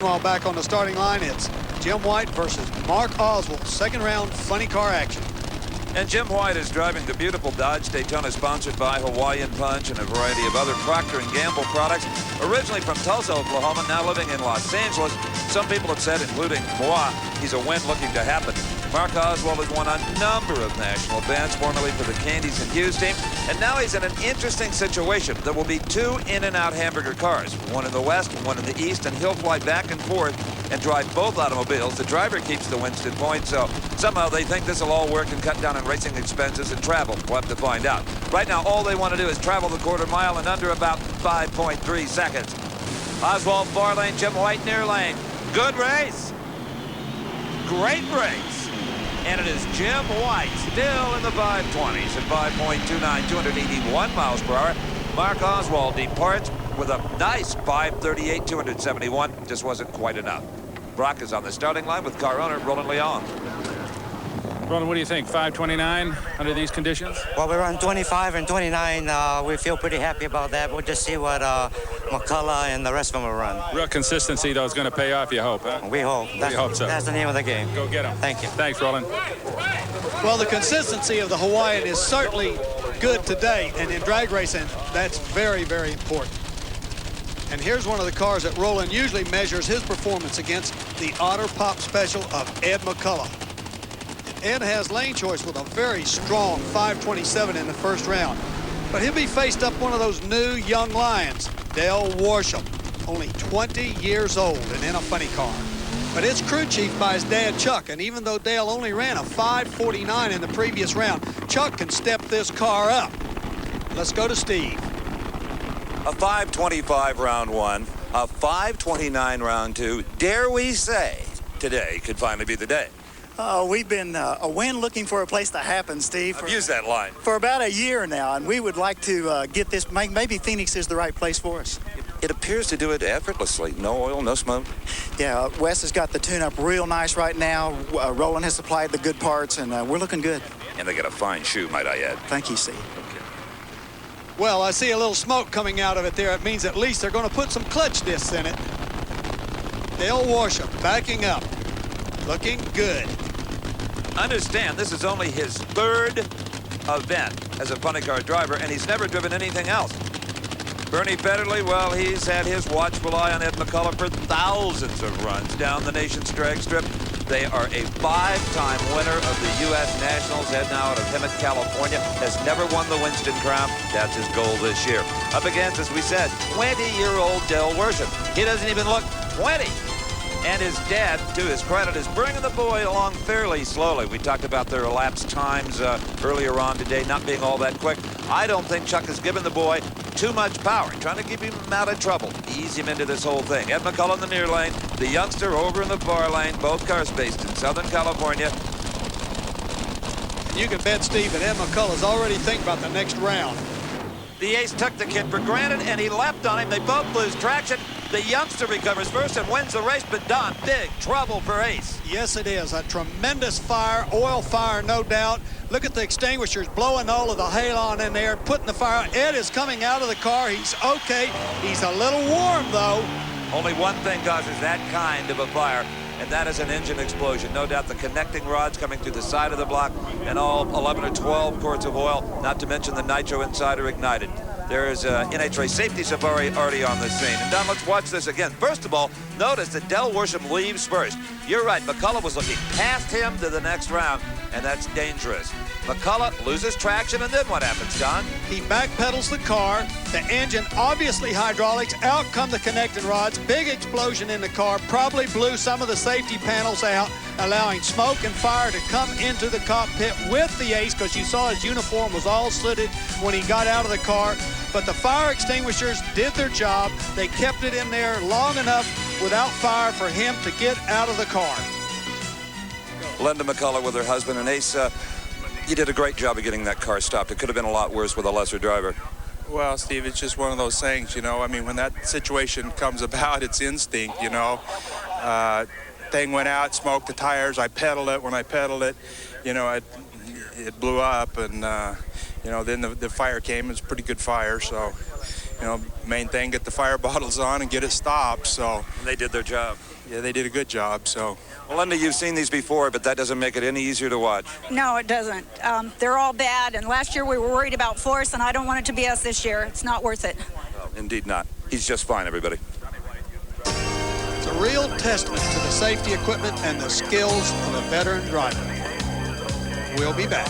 While back on the starting line, it's Jim White versus Mark Oswald. Second round funny car action. And Jim White is driving the beautiful Dodge Daytona, sponsored by Hawaiian Punch and a variety of other Procter & Gamble products. Originally from Tulsa, Oklahoma, now living in Los Angeles. Some people have said, including moi, he's a win looking to happen. Mark Oswald has won a number of national events, formerly for the Candies and Hughes team. And now he's in an interesting situation. There will be two in-and-out hamburger cars, one in the west and one in the east, and he'll fly back and forth and drive both automobiles. The driver keeps the Winston point, so somehow they think this will all work and cut down on racing expenses and travel. We'll have to find out. Right now, all they want to do is travel the quarter mile in under about 5.3 seconds. Oswald far lane, Jim White near lane. Good race. Great race. And it is Jim White still in the 520s at 5.29, 281 miles per hour. Mark Oswald departs with a nice 538, 271. Just wasn't quite enough. Brock is on the starting line with car owner Roland Leon. Roland, what do you think? 529 under these conditions? Well, we run 25 and 29. We feel pretty happy about that. We'll just see what McCulla and the rest of them will run. Real consistency, though, is going to pay off, you hope, huh? We hope. We hope so. That's the name of the game. Go get them. Thank you. Thanks, Roland. Well, the consistency of the Hawaiian is certainly good today, and in drag racing, that's very, very important. And here's one of the cars that Roland usually measures his performance against, the Otter Pop Special of Ed McCulloch. Ed has lane choice with a very strong 527 in the first round. But he'll be faced up one of those new young lions, Dale Worsham, only 20 years old and in a funny car. But it's crew chief by his dad, Chuck, and even though Dale only ran a 549 in the previous round, Chuck can step this car up. Let's go to Steve. A 525 round one, a 529 round two. Dare we say today could finally be the day? We've been a win looking for a place to happen, Steve. I've used that line. For about a year now, and we would like to get this. Maybe Phoenix is the right place for us. It appears to do it effortlessly. No oil, no smoke. Yeah, Wes has got the tune-up real nice right now. Roland has supplied the good parts, and we're looking good. And they got a fine shoe, might I add. Thank you, Steve. Okay. Well, I see a little smoke coming out of it there. It means at least they're going to put some clutch discs in it. Dale Worsham backing up. Looking good. Understand, this is only his third event as a funny car driver, and he's never driven anything else. Bernie Federley, well, he's had his watchful eye on Ed McCulloch for thousands of runs down the nation's drag strip. They are a 5-time winner of the U.S. Nationals, head now out of Hemet, California, has never won the Winston Crown. That's his goal this year. Up against, as we said, 20-year-old Dale Worsham. He doesn't even look 20. And his dad, to his credit, is bringing the boy along fairly slowly. We talked about their elapsed times earlier on today not being all that quick. I don't think Chuck has given the boy too much power, trying to keep him out of trouble, ease him into this whole thing. Ed McCulloch in the near lane, the youngster over in the far lane, both cars based in Southern California. You can bet, Steve, that Ed McCulloch is already thinking about the next round. The ace took the kid for granted, and he leapt on him. They both lose traction. The youngster recovers first and wins the race, but Don, big trouble for Ace. Yes, it is. A tremendous fire, oil fire, no doubt. Look at the extinguishers blowing all of the halon in there, putting the fire out. Ed is coming out of the car. He's okay. He's a little warm, though. Only one thing causes that kind of a fire, and that is an engine explosion. No doubt the connecting rods coming through the side of the block and all 11 or 12 quarts of oil, not to mention the nitro inside are ignited. There is NHRA safety safari already on the scene. And Don, let's watch this again. First of all, notice that Dale Worsham leaves first. You're right, McCulloch was looking past him to the next round, and that's dangerous. McCulloch loses traction, and then what happens, Don? He backpedals the car. The engine, obviously hydraulics. Out come the connecting rods. Big explosion in the car. Probably blew some of the safety panels out, allowing smoke and fire to come into the cockpit with the ace, because you saw his uniform was all sooted when he got out of the car. But the fire extinguishers did their job. They kept it in there long enough without fire for him to get out of the car. Linda McCulloch with her husband, and Ace, you did a great job of getting that car stopped. It could have been a lot worse with a lesser driver. Well, Steve, it's just one of those things, you know. I mean, when that situation comes about, it's instinct, you know. Thing went out, smoked the tires. I pedaled it. When I pedaled it, you know, it blew up, and you know, then the fire came. It's a pretty good fire, so, you know, main thing, get the fire bottles on and get it stopped. So they did their job. Yeah, they did a good job, so. Well, Linda, you've seen these before, but that doesn't make it any easier to watch. No, it doesn't. They're all bad, and last year we were worried about force, and I don't want it to be us this year. It's not worth it. No, indeed not. He's just fine, everybody. It's a real testament to the safety equipment and the skills of a veteran driver. We'll be back.